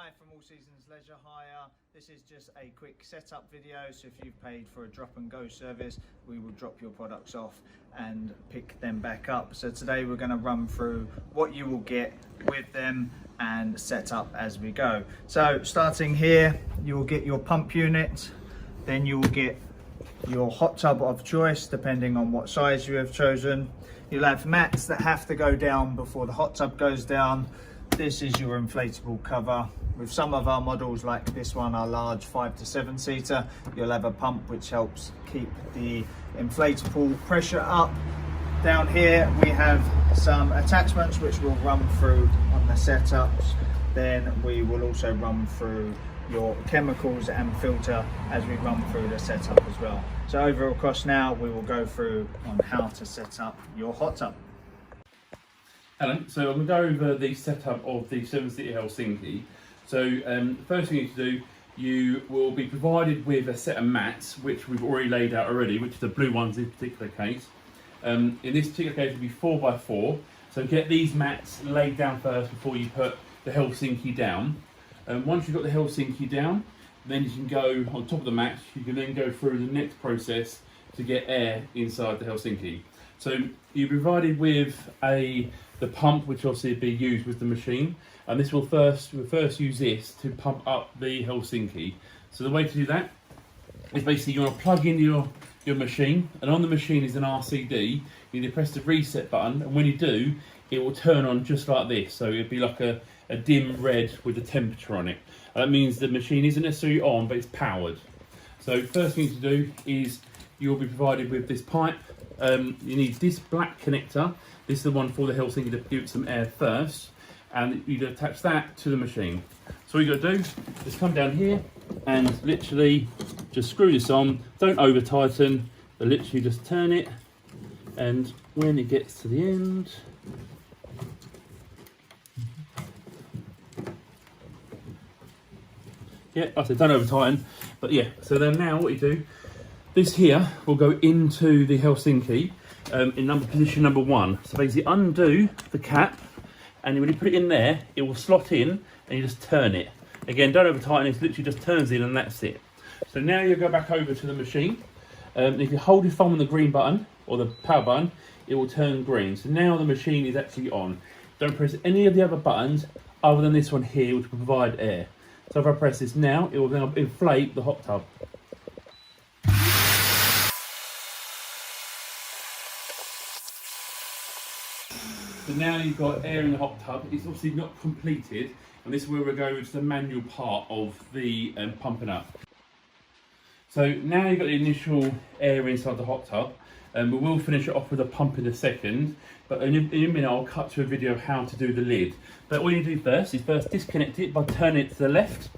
Hi from All Seasons Leisure Hire. This is just a quick setup video, so if you've paid for a drop and go service, we will drop your products off and pick them back up. So today we're going to run through what you will get with them and set up as we go. So starting here, you will get your pump unit, then you will get your hot tub of choice depending on what size you have chosen. You'll have mats that have to go down before the hot tub goes down. This is your inflatable cover. With some of our models like this one, our large 5 to 7 seater, you'll have a pump which helps keep the inflatable pressure up. Down here we have some attachments which we'll run through on the setups. Then we will also run through your chemicals and filter as we run through the setup as well. So overall cost now, we will go through on how to set up your hot tub. Hello, so I'm going to go over the setup of the 7-seater Helsinki. So first thing you need to do, you will be provided with a set of mats, which we've already laid out already, which are the blue ones in this particular case. In this particular case, it'll be 4x4. So get these mats laid down first before you put the Helsinki down. Once you've got the Helsinki down, then you can go on top of the mats. You can then go through the next process to get air inside the Helsinki. So you're provided with the pump, which obviously will be used with the machine, and this we'll first use this to pump up the Helsinki. So the way to do that is basically you want to plug in your machine, and on the machine is an RCD. You need to press the reset button, and when you do, it will turn on just like this. So it'll be like a dim red with the temperature on it. That means the machine isn't necessarily on, but it's powered. So first thing to do is you'll be provided with this pipe. You need this black connector. This is the one for the Helsinki to give it some air first, and you attach that to the machine. So what you got to do is come down here and literally just screw this on. Don't over tighten, but literally just turn it, and when it gets to the end, yeah, I said don't over tighten, but yeah. So then now what you do, this here will go into the Helsinki in position number 1. So basically undo the cap, and when you put it in there, it will slot in, and you just turn it. Again, don't over tighten, it literally just turns in, and that's it. So now you go back over to the machine. If you hold your thumb on the green button, or the power button, it will turn green. So now the machine is actually on. Don't press any of the other buttons other than this one here, which will provide air. So if I press this now, it will now inflate the hot tub. So now you've got air in the hot tub. It's obviously not completed, and this is where we're going to the manual part of the pumping up. So now you've got the initial air inside the hot tub, and we will finish it off with a pump in a second, but in a minute I'll cut to a video of how to do the lid. But what you do first is disconnect it by turning it to the left,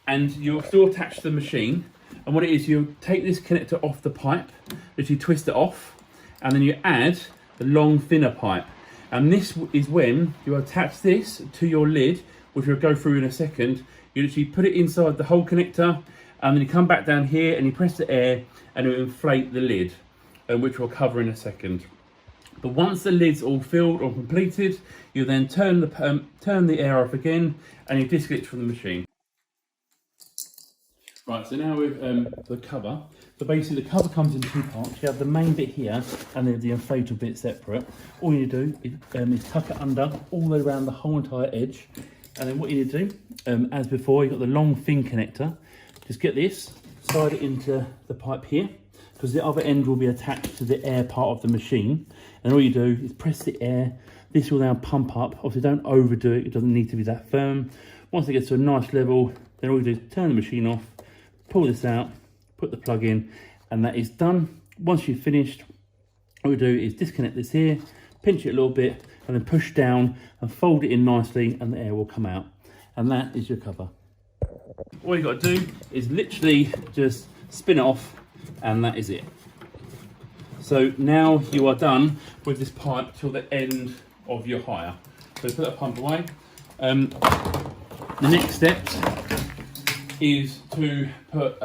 and you're still attached to the machine. And what it is, you take this connector off the pipe, literally twist it off, and then you add the long thinner pipe. And this is when you attach this to your lid, which we'll go through in a second. You literally put it inside the whole connector, and then you come back down here and you press the air, and it will inflate the lid, which we'll cover in a second. But once the lid's all filled or completed, you then turn the air off again, and you disconnect from the machine. Right, so now with the cover. So basically the cover comes in 2 parts. You have the main bit here and then the inflatable bit separate. All you need to do is tuck it under all the way around the whole entire edge. And then what you need to do, as before, you've got the long thin connector. Just get this, slide it into the pipe here, because the other end will be attached to the air part of the machine. And all you do is press the air. This will now pump up. Obviously don't overdo it, it doesn't need to be that firm. Once it gets to a nice level, then all you do is turn the machine off, pull this out, put the plug in, and that is done. Once you've finished, all you do is disconnect this here, pinch it a little bit, and then push down and fold it in nicely, and the air will come out. And that is your cover. All you've got to do is literally just spin it off, and that is it. So now you are done with this pipe till the end of your hire. So put that pump away. The next step is to put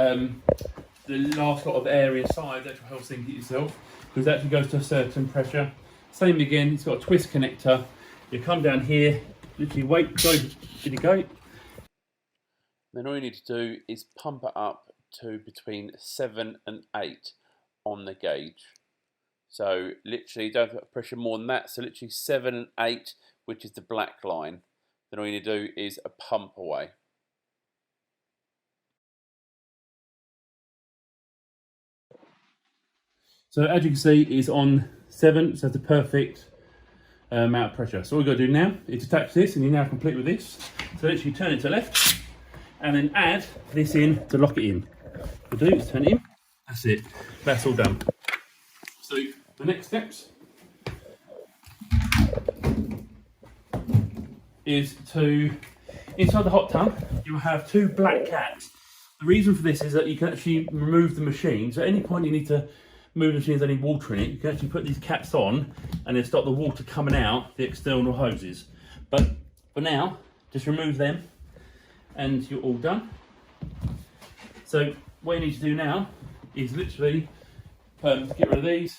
the last lot of air inside the actual Helsinki itself, because it actually goes to a certain pressure. Same again, it's got a twist connector. You come down here, literally wait, go, did you go? Then all you need to do is pump it up to between 7 and 8 on the gauge. So literally don't put pressure more than that. So literally 7 and 8, which is the black line. Then all you need to do is a pump away. So as you can see, it's on 7, so it's the perfect amount of pressure. So all you've got to do now is attach this, and you're now complete with this. So literally turn it to the left, and then add this in to lock it in. What we'll do is turn it in. That's it. That's all done. So the next steps is to, inside the hot tub, you will have 2 black caps. The reason for this is that you can actually remove the machine. So at any point you need to move the machine, there's any water in it, you can actually put these caps on and then stop the water coming out the external hoses. But for now, just remove them and you're all done. So what you need to do now is literally get rid of these.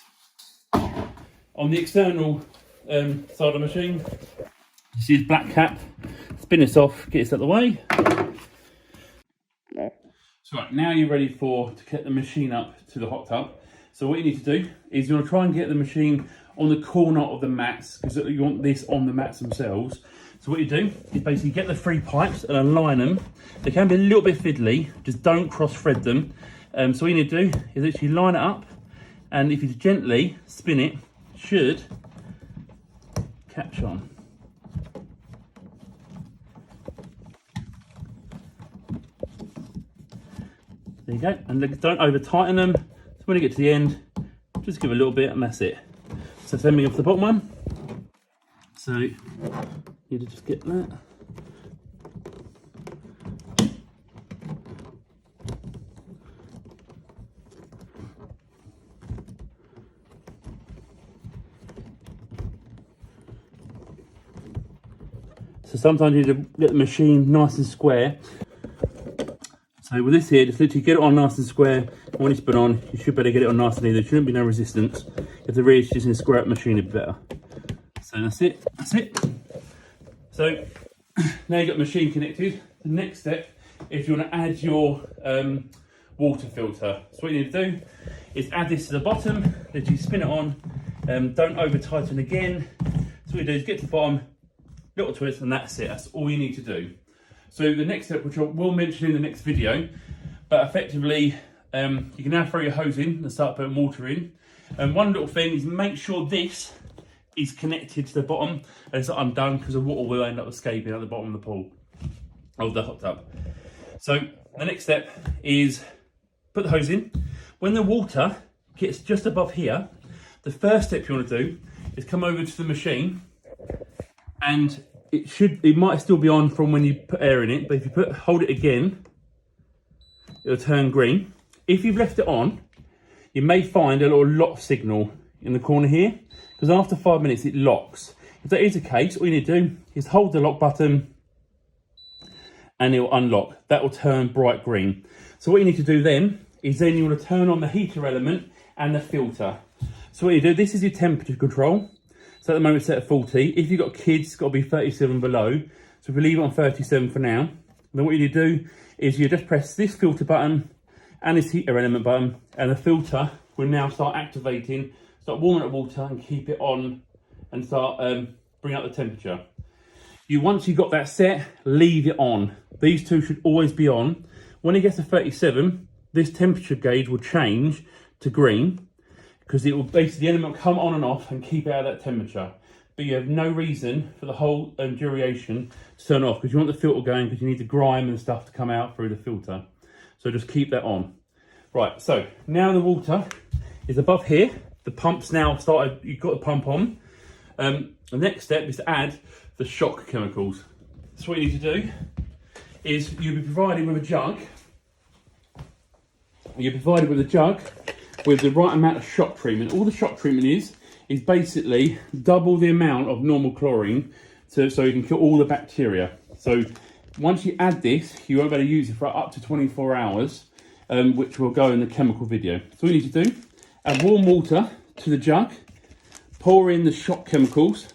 On the external side of the machine, you see this black cap, spin this off, get this out of the way. So right, now you're ready to get the machine up to the hot tub. So what you need to do is you want to try and get the machine on the corner of the mats, because you want this on the mats themselves. So what you do is basically get the 3 pipes and align them. They can be a little bit fiddly, just don't cross thread them. So what you need to do is actually line it up, and if you gently spin it, should catch on. There you go, and don't over tighten them. So when you get to the end, just give a little bit and that's it. So sending off the bottom one. So you need to just get that. So sometimes you need to get the machine nice and square. So with this here, just literally get it on nice and square. And when it's put on, you should better get it on nice and easy. There shouldn't be no resistance. If there is, just square up the machine a bit better. So that's it, that's it. So now you've got the machine connected. The next step is you want to add your water filter. So what you need to do is add this to the bottom, literally spin it on, don't over tighten again. So what you do is get to the bottom, little twist, and that's it. That's all you need to do. So the next step, which I will mention in the next video, but effectively you can now throw your hose in and start putting water in. And one little thing is make sure this is connected to the bottom. And it's not undone, because the water will end up escaping at the bottom of the pool, of the hot tub. So the next step is put the hose in. When the water gets just above here, the first step you want to do is come over to the machine, and it might still be on from when you put air in it, but if you hold it again, it'll turn green. If you've left it on, you may find a little lock signal in the corner here, because after 5 minutes it locks. If that is the case, all you need to do is hold the lock button and it will unlock. That will turn bright green. So what you need to do then is you want to turn on the heater element and the filter. So what you do, this is your temperature control. So at the moment it's set at 40. If you've got kids, it's got to be 37 below. So if we leave it on 37 for now, then what you need to do is you just press this filter button and this heater element button, and the filter will now start activating, start warming up water and keep it on and start bring up the temperature. Once you've got that set, leave it on. These two should always be on. When it gets to 37, this temperature gauge will change to green, because it will basically, the element will come on and off and keep it at that temperature. But you have no reason for the whole duration to turn off, because you want the filter going, because you need the grime and stuff to come out through the filter. So just keep that on. Right, so now the water is above here. The pump's now started, you've got the pump on. The next step is to add the shock chemicals. So what you need to do is you'll be provided with a jug. You're provided with a jug with the right amount of shock treatment. All the shock treatment is basically double the amount of normal chlorine, so you can kill all the bacteria. So once you add this, you won't be able to use it for up to 24 hours, which will go in the chemical video. So what you need to do, add warm water to the jug, pour in the shock chemicals,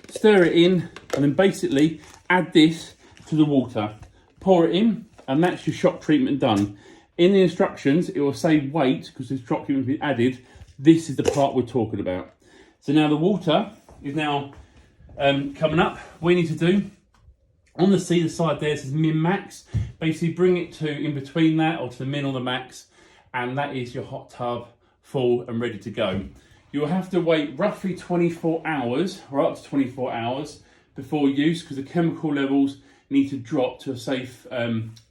stir it in, and then basically add this to the water. Pour it in, and that's your shock treatment done. In the instructions, it will say wait, because this shock treatment has been added. This is the part we're talking about. So now the water is now coming up. What you need to do, on the see the side there, it says min max. Basically bring it to in between that, or to the min or the max, and that is your hot tub full and ready to go. You'll have to wait roughly 24 hours, or up to 24 hours before use, because the chemical levels need to drop to a safe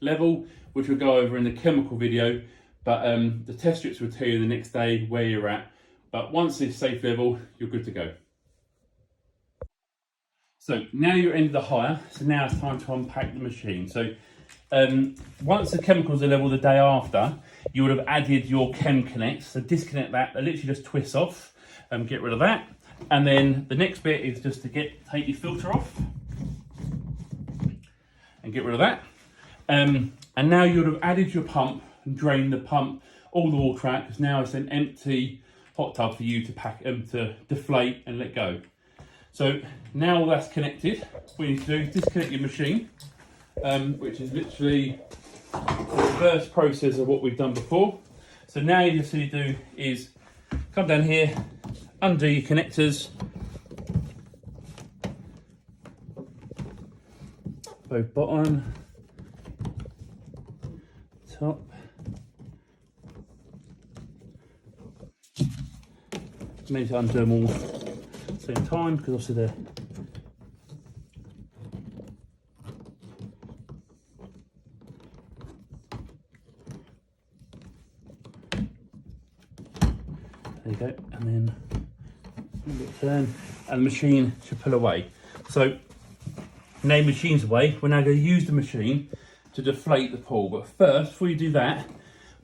level, which we'll go over in the chemical video. But the test strips will tell you the next day where you're at. But once it's safe level, you're good to go. So now you're into the hire, so now it's time to unpack the machine. So once the chemicals are level the day after, you would have added your Chem Connect. So disconnect that, it literally just twists off, get rid of that. And then the next bit is just to take your filter off and get rid of that. And now you would have added your pump and drained the pump, all the water out, because now it's an empty hot tub for you to pack to deflate and let go. So now all that's connected, what you need to do is disconnect your machine, which is literally the reverse process of what we've done before. So now you just need to do is come down here, undo your connectors, both bottom, top. Maybe to undo them all at the same time, because obviously they're there you go, and then a little turn, and the machine should pull away. So now the machine's away, we're now going to use the machine to deflate the pool. But first, before you do that,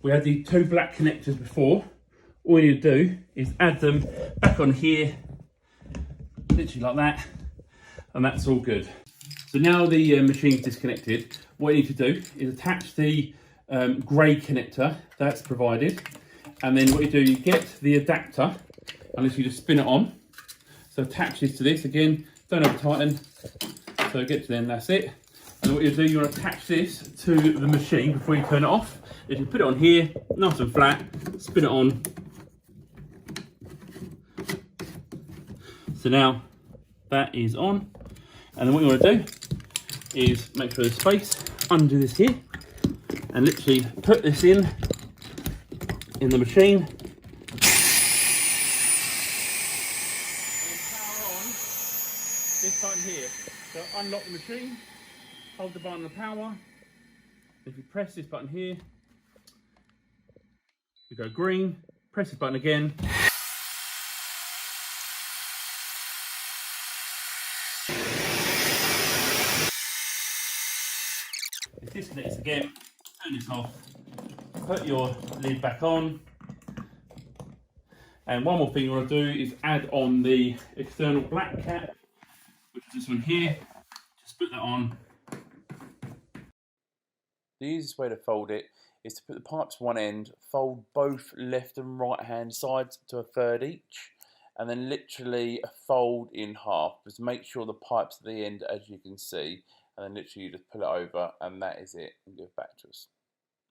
we had the two black connectors before. All you need to do is add them back on here, literally like that, and that's all good. So now the machine's disconnected, what you need to do is attach the grey connector that's provided, and then what you do, you get the adapter, and literally just spin it on. So attach this to this, again, don't over tighten, so get to then, that's it. And what you do, you want to attach this to the machine before you turn it off. If you put it on here, nice and flat, spin it on. So now that is on, and then what you want to do is make sure there's space, undo this here, and literally put this in the machine. And power on this button here. So unlock the machine, hold the button on power. If you press this button here, you go green, press this button again. Disconnect this again, turn this off, put your lid back on, and one more thing you want to do is add on the external black cap, which is this one here. Just put that on. The easiest way to fold it is to put the pipes one end, fold both left and right hand sides to a third each, and then literally fold in half. Just make sure the pipe's at the end, as you can see, and then literally you just pull it over, and that is it, and give it back to us.